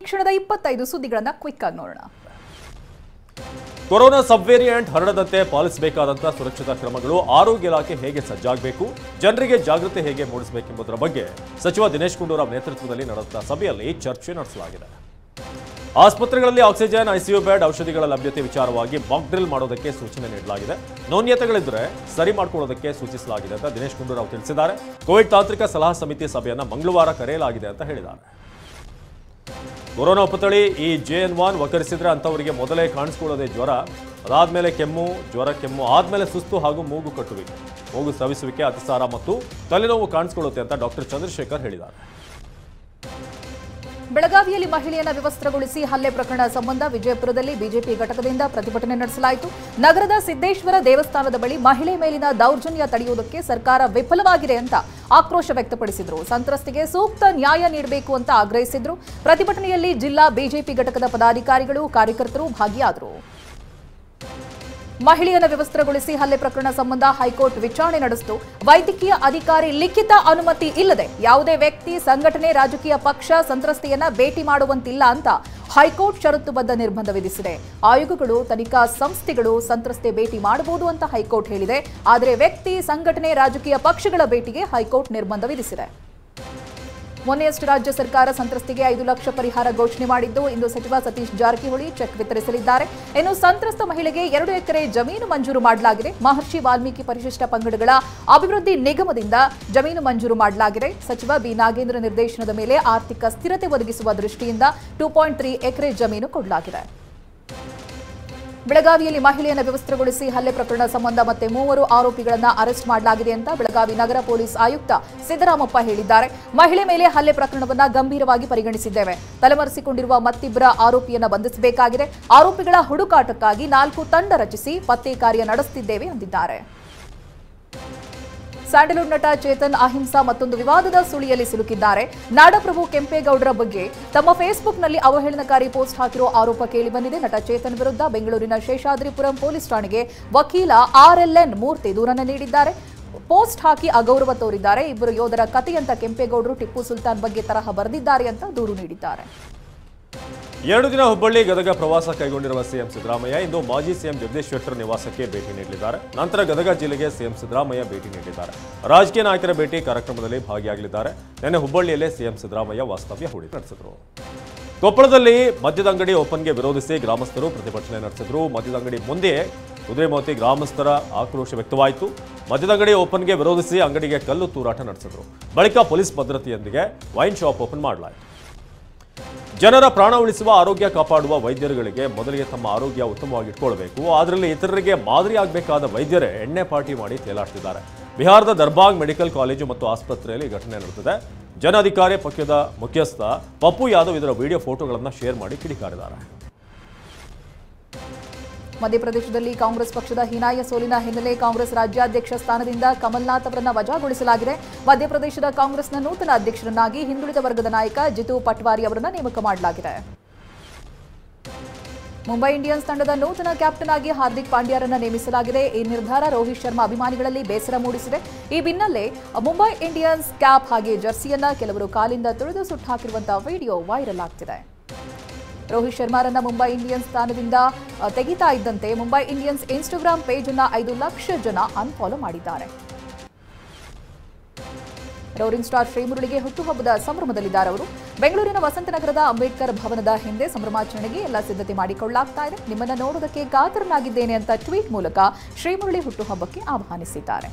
ಕ್ಷಣದ 25 ಸುದ್ದಿಗಳನ್ನು ಕ್ವಿಕ್ ಆಗಿ ನೋಡೋಣ. ಕೊರೋನಾ ಸಬ್ ವೇರಿಯಂಟ್ ಹರಡದಂತೆ ಪಾಲಿಸಬೇಕಾದಂತಹ ಸುರಕ್ಷತಾ ಕ್ರಮಗಳು, ಆರೋಗ್ಯ ಇಲಾಖೆ ಹೇಗೆ ಸಜ್ಜಾಗಬೇಕು, ಜನರಿಗೆ ಜಾಗೃತಿ ಹೇಗೆ ಮೂಡಿಸಬೇಕೆಂಬುದರ ಬಗ್ಗೆ ಸಚಿವ ದಿನೇಶ್ ಗುಂಡೂರಾವ್ ನೇತೃತ್ವದಲ್ಲಿ ನಡೆದ ಸಭೆಯಲ್ಲಿ ಚರ್ಚೆ ನಡೆಸಲಾಗಿದೆ. ಆಸ್ಪತ್ರೆಗಳಲ್ಲಿ ಆಕ್ಸಿಜನ್, ಐಸಿಯು ಬೆಡ್, ಔಷಧಿಗಳ ಲಭ್ಯತೆ ವಿಚಾರವಾಗಿ ಮಾಕ್ ಡ್ರಿಲ್ ಮಾಡೋದಕ್ಕೆ ಸೂಚನೆ ನೀಡಲಾಗಿದೆ. ನ್ಯೂನ್ಯತೆಗಳಿದ್ದರೆ ಸರಿ ಮಾಡಿಕೊಳ್ಳೋದಕ್ಕೆ ಸೂಚಿಸಲಾಗಿದೆ ಅಂತ ದಿನೇಶ್ ಗುಂಡೂರಾವ್ ತಿಳಿಸಿದ್ದಾರೆ. ಕೋವಿಡ್ ತಾಂತ್ರಿಕ ಸಲಹಾ ಸಮಿತಿ ಸಭೆಯನ್ನು ಮಂಗಳವಾರ ಕರೆಯಲಾಗಿದೆ ಅಂತ ಹೇಳಿದ್ದಾರೆ. ಕೊರೋನಾ ಉಪತಳಿ ಈ JN1 ವಕರಿಸಿದ್ರೆ ಅಂತವರಿಗೆ ಮೊದಲೇ ಕಾಣಿಸಿಕೊಳ್ಳೋದೇ ಜ್ವರ, ಅದಾದ್ಮೇಲೆ ಕೆಮ್ಮು, ಜ್ವರ, ಕೆಮ್ಮು ಆದ್ಮೇಲೆ ಸುಸ್ತು ಹಾಗೂ ಮೂಗು ಕಟ್ಟುವಿಕೆ, ಮೂಗು ಸ್ರವಿಸುವಿಕೆ, ಅತಿಸಾರ ಮತ್ತು ತಲೆನೋವು ಕಾಣಿಸಿಕೊಳ್ಳುತ್ತೆ ಅಂತ ಡಾಕ್ಟರ್ ಚಂದ್ರಶೇಖರ್ ಹೇಳಿದ್ದಾರೆ. ಬೆಳಗಾವಿಯಲ್ಲಿ ಮಹಿಳೆಯನ್ನ ವಿವಸ್ತ್ರಗೊಳಿಸಿ ಹಲ್ಲೆ ಪ್ರಕರಣ ಸಂಬಂಧ ವಿಜಯಪುರದಲ್ಲಿ ಬಿಜೆಪಿ ಘಟಕದಿಂದ ಪ್ರತಿಭಟನೆ ನಡೆಸಲಾಯಿತು. ನಗರದ ಸಿದ್ದೇಶ್ವರ ದೇವಸ್ಥಾನದ ಬಳಿ ಮಹಿಳೆ ಮೇಲಿನ ದೌರ್ಜನ್ಯ ತಡೆಯುವುದಕ್ಕೆ ಸರ್ಕಾರ ವಿಫಲವಾಗಿದೆ ಅಂತ ಆಕ್ರೋಶ ವ್ಯಕ್ತಪಡಿಸಿದರು. ಸಂತ್ರಸ್ತೆಗೆ ಸೂಕ್ತ ನ್ಯಾಯ ನೀಡಬೇಕು ಅಂತ ಆಗ್ರಹಿಸಿದ್ರು. ಪ್ರತಿಭಟನೆಯಲ್ಲಿ ಜಿಲ್ಲಾ ಬಿಜೆಪಿ ಘಟಕದ ಪದಾಧಿಕಾರಿಗಳು, ಕಾರ್ಯಕರ್ತರು ಭಾಗಿಯಾದರು. ಮಹಿಳೆಯನ್ನ ವಿವಸ್ತ್ರಗೊಳಿಸಿ ಹಲ್ಲೆ ಪ್ರಕರಣ ಸಂಬಂಧ ಹೈಕೋರ್ಟ್ ವಿಚಾರಣೆ ನಡೆಸಿತು. ವೈದ್ಯಕೀಯ ಅಧಿಕಾರಿ ಲಿಖಿತ ಅನುಮತಿ ಇಲ್ಲದೆ ಯಾವುದೇ ವ್ಯಕ್ತಿ, ಸಂಘಟನೆ, ರಾಜಕೀಯ ಪಕ್ಷ ಸಂತ್ರಸ್ತೆಯನ್ನ ಭೇಟಿ ಮಾಡುವಂತಿಲ್ಲ ಅಂತ ಹೈಕೋರ್ಟ್ ಷರತ್ತುಬದ್ಧ ನಿರ್ಬಂಧ ವಿಧಿಸಿದೆ. ಆಯೋಗಗಳು, ತನಿಖಾ ಸಂಸ್ಥೆಗಳು ಸಂತ್ರಸ್ತೆ ಭೇಟಿ ಮಾಡಬಹುದು ಅಂತ ಹೈಕೋರ್ಟ್ ಹೇಳಿದೆ. ಆದರೆ ವ್ಯಕ್ತಿ, ಸಂಘಟನೆ, ರಾಜಕೀಯ ಪಕ್ಷಗಳ ಭೇಟಿಗೆ ಹೈಕೋರ್ಟ್ ನಿರ್ಬಂಧ ವಿಧಿಸಿದೆ. ಮೊನ್ನೆಯಷ್ಟು ರಾಜ್ಯ ಸರ್ಕಾರ ಸಂತ್ರಸ್ತೆಗೆ 5 ಲಕ್ಷ ಪರಿಹಾರ ಘೋಷಣೆ ಮಾಡಿದ್ದು, ಇಂದು ಸಚಿವ ಸತೀಶ್ ಜಾರಕಿಹೊಳಿ ಚೆಕ್ ವಿತರಿಸಲಿದ್ದಾರೆ. ಇನ್ನು ಸಂತ್ರಸ್ತ ಮಹಿಳೆಗೆ 2 ಎಕರೆ ಜಮೀನು ಮಂಜೂರು ಮಾಡಲಾಗಿದೆ. ಮಹರ್ಷಿ ವಾಲ್ಮೀಕಿ ಪರಿಶಿಷ್ಟ ಪಂಗಡಗಳ ಅಭಿವೃದ್ಧಿ ನಿಗಮದಿಂದ ಜಮೀನು ಮಂಜೂರು ಮಾಡಲಾಗಿದೆ. ಸಚಿವ ಬಿ ನಾಗೇಂದ್ರ ನಿರ್ದೇಶನದ ಮೇಲೆ ಆರ್ಥಿಕ ಸ್ಥಿರತೆ ಒದಗಿಸುವ ದೃಷ್ಟಿಯಿಂದ 2.3 ಎಕರೆ ಜಮೀನು ಕೊಡಲಾಗಿದೆ. ಬೆಳಗಾವಿಯಲ್ಲಿ ಮಹಿಳೆಯನ್ನು ವಿವಸ್ತ್ರಗೊಳಿಸಿ ಹಲ್ಲೆ ಪ್ರಕರಣ ಸಂಬಂಧ ಮತ್ತೆ 3 ಆರೋಪಿಗಳನ್ನು ಅರೆಸ್ಟ್ ಮಾಡಲಾಗಿದೆ ಅಂತ ಬೆಳಗಾವಿ ನಗರ ಪೊಲೀಸ್ ಆಯುಕ್ತ ಸಿದ್ದರಾಮಪ್ಪ ಹೇಳಿದ್ದಾರೆ. ಮಹಿಳೆ ಮೇಲೆ ಹಲ್ಲೆ ಪ್ರಕರಣವನ್ನು ಗಂಭೀರವಾಗಿ ಪರಿಗಣಿಸಿದ್ದೇವೆ. ತಲೆಮರೆಸಿಕೊಂಡಿರುವ ಮತ್ತಿಬ್ಬರ ಆರೋಪಿಯನ್ನು ಬಂಧಿಸಬೇಕಾಗಿದೆ. ಆರೋಪಿಗಳ ಹುಡುಕಾಟಕ್ಕಾಗಿ 4 ತಂಡ ರಚಿಸಿ ಪತ್ತೆ ಕಾರ್ಯ ನಡೆಸುತ್ತಿದ್ದೇವೆ ಎಂದಿದ್ದಾರೆ. ಸ್ಯಾಂಡಲ್ವುಡ್ ನಟ ಚೇತನ್ ಅಹಿಂಸಾ ಮತ್ತೊಂದು ವಿವಾದದ ಸುಳಿಯಲ್ಲಿ ಸಿಲುಕಿದ್ದಾರೆ. ನಾಡಪ್ರಭು ಕೆಂಪೇಗೌಡರ ಬಗ್ಗೆ ತಮ್ಮ ಫೇಸ್ಬುಕ್ನಲ್ಲಿ ಅವಹೇಳನಕಾರಿ ಪೋಸ್ಟ್ ಹಾಕಿರೋ ಆರೋಪ ಕೇಳಿಬಂದಿದೆ. ನಟ ಚೇತನ್ ವಿರುದ್ಧ ಬೆಂಗಳೂರಿನ ಶೇಷಾದ್ರಿಪುರಂ ಪೊಲೀಸ್ ಠಾಣೆಗೆ ವಕೀಲ RLN ಮೂರ್ತಿ ದೂರನ್ನು ನೀಡಿದ್ದಾರೆ. ಪೋಸ್ಟ್ ಹಾಕಿ ಅಗೌರವ ತೋರಿದ್ದಾರೆ. ಇಬ್ಬರು ಯೋಧರ ಕಥೆಯಂತ ಕೆಂಪೇಗೌಡರು ಟಿಪ್ಪು ಸುಲ್ತಾನ್ ಬಗ್ಗೆ ತರಹ ಬರೆದಿದ್ದಾರೆ ಅಂತ ದೂರು ನೀಡಿದ್ದಾರೆ. 2 ದಿನ ಹುಬ್ಬಳ್ಳಿ, ಗದಗ ಪ್ರವಾಸ ಕೈಗೊಂಡಿರುವ ಸಿಎಂ ಸಿದ್ದರಾಮಯ್ಯ ಇಂದು ಮಾಜಿ ಸಿಎಂ ಜಗದೀಶ್ ಶೆಟ್ಟರ್ ನಿವಾಸಕ್ಕೆ ಭೇಟಿ ನೀಡಲಿದ್ದಾರೆ. ನಂತರ ಗದಗ ಜಿಲ್ಲೆಗೆ ಸಿಎಂ ಸಿದ್ದರಾಮಯ್ಯ ಭೇಟಿ ನೀಡಿದ್ದಾರೆ. ರಾಜಕೀಯ ನಾಯಕರ ಭೇಟಿ ಕಾರ್ಯಕ್ರಮದಲ್ಲಿ ಭಾಗಿಯಾಗಲಿದ್ದಾರೆ. ನಿನ್ನೆ ಹುಬ್ಬಳ್ಳಿಯಲ್ಲೇ ಸಿಎಂ ಸಿದ್ದರಾಮಯ್ಯ ವಾಸ್ತವ್ಯ ಹೂಡಿ ನಡೆಸಿದರು. ಕೊಪ್ಪಳದಲ್ಲಿ ಮದ್ಯದ ಅಂಗಡಿ ಓಪನ್ಗೆ ವಿರೋಧಿಸಿ ಗ್ರಾಮಸ್ಥರು ಪ್ರತಿಭಟನೆ ನಡೆಸಿದರು. ಮದ್ಯದ ಅಂಗಡಿ ಮುಂದೆ ಕುದುರೆಮೋತಿ ಗ್ರಾಮಸ್ಥರ ಆಕ್ರೋಶ ವ್ಯಕ್ತವಾಯಿತು. ಮದ್ಯದ ಅಂಗಡಿ ಓಪನ್ಗೆ ವಿರೋಧಿಸಿ ಅಂಗಡಿಗೆ ಕಲ್ಲು ತೂರಾಟ ನಡೆಸಿದರು. ಬಳಿಕ ಪೊಲೀಸ್ ಭದ್ರತೆಯೊಂದಿಗೆ ವೈನ್ ಶಾಪ್ ಓಪನ್ ಮಾಡಲಾಯಿತು. ಜನರ ಪ್ರಾಣ ಉಳಿಸುವ, ಆರೋಗ್ಯ ಕಾಪಾಡುವ ವೈದ್ಯರುಗಳಿಗೆ ಮೊದಲಿಗೆ ತಮ್ಮ ಆರೋಗ್ಯ ಉತ್ತಮವಾಗಿ ಇಟ್ಕೊಳ್ಬೇಕು. ಅದರಲ್ಲಿ ಇತರರಿಗೆ ಮಾದರಿಯಾಗಬೇಕಾದ ವೈದ್ಯರೇ ಎಣ್ಣೆ ಪಾರ್ಟಿ ಮಾಡಿ ತೇಲಾಡ್ತಿದ್ದಾರೆ. ಬಿಹಾರದ ದರ್ಬಾಂಗ್ ಮೆಡಿಕಲ್ ಕಾಲೇಜು ಮತ್ತು ಆಸ್ಪತ್ರೆಯಲ್ಲಿ ಘಟನೆ ನಡೆದಿದೆ. ಜನ ಅಧಿಕಾರಿ ಪಕ್ಷದ ಮುಖ್ಯಸ್ಥ ಪಪ್ಪು ಯಾದವ್ ಇದರ ವಿಡಿಯೋ ಫೋಟೋಗಳನ್ನು ಶೇರ್ ಮಾಡಿ ಕಿಡಿಕಾರಿದ್ದಾರೆ. ಮಧ್ಯಪ್ರದೇಶದಲ್ಲಿ ಕಾಂಗ್ರೆಸ್ ಪಕ್ಷದ ಹೀನಾಯ ಸೋಲಿನ ಹಿನ್ನೆಲೆ ಕಾಂಗ್ರೆಸ್ ರಾಜ್ಯಾಧ್ಯಕ್ಷ ಸ್ಥಾನದಿಂದ ಕಮಲ್ನಾಥ್ ಅವರನ್ನು ವಜಾಗೊಳಿಸಲಾಗಿದೆ. ಮಧ್ಯಪ್ರದೇಶದ ಕಾಂಗ್ರೆಸ್ನ ನೂತನ ಅಧ್ಯಕ್ಷರನ್ನಾಗಿ ಹಿಂದುಳಿದ ವರ್ಗದ ನಾಯಕ ಜಿತು ಪಟ್ವಾರಿ ಅವರನ್ನು ನೇಮಕ ಮಾಡಲಾಗಿದೆ. ಮುಂಬೈ ಇಂಡಿಯನ್ಸ್ ತಂಡದ ನೂತನ ಕ್ಯಾಪ್ಟನ್ ಆಗಿ ಹಾರ್ದಿಕ್ ಪಾಂಡ್ಯರನ್ನು ನೇಮಿಸಲಾಗಿದೆ. ಈ ನಿರ್ಧಾರ ರೋಹಿತ್ ಶರ್ಮಾ ಅಭಿಮಾನಿಗಳಲ್ಲಿ ಬೇಸರ ಮೂಡಿಸಿದೆ. ಈ ಬೆನ್ನಲ್ಲೇ ಮುಂಬೈ ಇಂಡಿಯನ್ಸ್ ಕ್ಯಾಪ್ ಹಾಗೆ ಜರ್ಸಿಯನ್ನ ಕೆಲವರು ಕಾಲಿಂದ ತುಳಿದು ಸುಟ್ಟು ಹಾಕಿರುವಂತಹ ವಿಡಿಯೋ ವೈರಲ್ ಆಗ್ತಿದೆ. ರೋಹಿತ್ ಶರ್ಮಾರನ್ನ ಮುಂಬೈ ಇಂಡಿಯನ್ಸ್ ಸ್ಥಾನದಿಂದ ತೆಗಿತಾ ಇದ್ದಂತೆ ಮುಂಬೈ ಇಂಡಿಯನ್ಸ್ ಇನ್ಸ್ಟಾಗ್ರಾಮ್ ಪೇಜ್ ಅನ್ನ 5 ಲಕ್ಷ ಜನ ಅನ್ಫಾಲೋ ಮಾಡಿದ್ದಾರೆ. ರೋರಿಂಗ್ ಸ್ಟಾರ್ ಶ್ರೀಮುರಳಿಗೆ ಹುಟ್ಟುಹಬ್ಬದ ಸಂಭ್ರಮದಲ್ಲಿದ್ದಾರೆ ಅವರು. ಬೆಂಗಳೂರಿನ ವಸಂತನಗರದ ಅಂಬೇಡ್ಕರ್ ಭವನದ ಹಿಂದೆ ಸಂಭ್ರಮಾಚರಣೆಗೆ ಎಲ್ಲ ಸಿದ್ಧತೆ ಮಾಡಿಕೊಳ್ಳಲಾಗ್ತಾ ಇದೆ. ನಿಮ್ಮನ್ನ ನೋಡೋದಕ್ಕೆ ಕಾತರನಾಗಿದ್ದೇನೆ ಅಂತ ಟ್ವೀಟ್ ಮೂಲಕ ಶ್ರೀಮುರಳಿ ಹುಟ್ಟುಹಬ್ಬಕ್ಕೆ ಆಹ್ವಾನಿಸಿದ್ದಾರೆ.